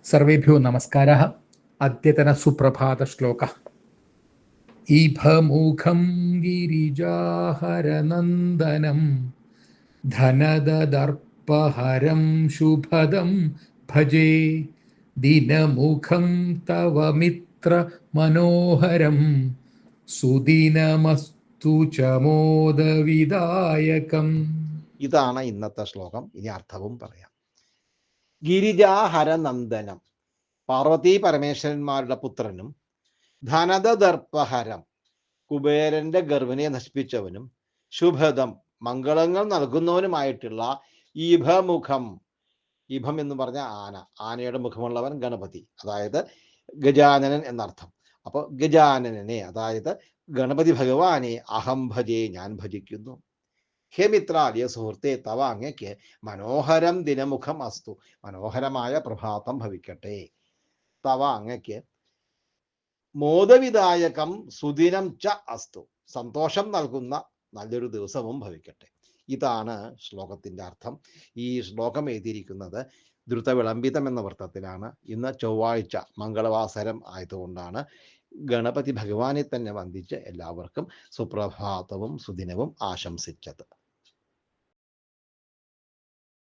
सर्वेभ्यो नमस्कारः। अद्यतनसुप्रभातश्लोकः। इभमुखं गिरिजाहरनन्दनं धनददर्पहरं शुभदं भजे। दिनमुखं तव मित्रमनोहरं सुदिनमस्तु च मोदविदायकम्. ഇതാണ് ഇന്നത്തെ ശ്ലോകം. ഇനി അർത്ഥവും പറയാം. ഗിരിജാഹരനന്ദനം, പാർവതീ പരമേശ്വരന്മാരുടെ പുത്രനും, ധനദർപ്പഹരം, കുബേരന്റെ ഗർവിനെ നശിപ്പിച്ചവനും, ശുഭദം, മംഗളങ്ങൾ നൽകുന്നവനുമായിട്ടുള്ള ഇഭമുഖം. ഇഭം എന്ന് പറഞ്ഞ ആന, ആനയുടെ മുഖമുള്ളവൻ ഗണപതി, അതായത് ഗജാനനൻ എന്നർത്ഥം. അപ്പോൾ ഗജാനനെ, അതായത് ഗണപതി ഭഗവാനെ അഹം ഭജേ, ഞാൻ ഭജിക്കുന്നു. ഹേ മിത്രാലിയ സുഹൃത്തെ, തവ അങ്ങയ്ക്ക് മനോഹരം ദിനമുഖം അസ്തു, മനോഹരമായ പ്രഭാതം ഭവിക്കട്ടെ. തവ അങ്ങയ്ക്ക് മോദവിദായകം സുദിനം ച അസ്തു, സന്തോഷം നൽകുന്ന നല്ലൊരു ദിവസവും ഭവിക്കട്ടെ. ഇതാണ് ശ്ലോകത്തിൻ്റെ അർത്ഥം. ഈ ശ്ലോകം എഴുതിയിരിക്കുന്നത് ദ്രുതവിളംബിതം എന്ന വൃത്തത്തിലാണ്. ഇന്ന് ചൊവ്വാഴ്ച മംഗളവാസരം ആയതുകൊണ്ടാണ് ഗണപതി ഭഗവാനെ തന്നെ വന്ദിച്ച് എല്ലാവർക്കും സുപ്രഭാതവും സുദിനവും ആശംസിച്ചത്.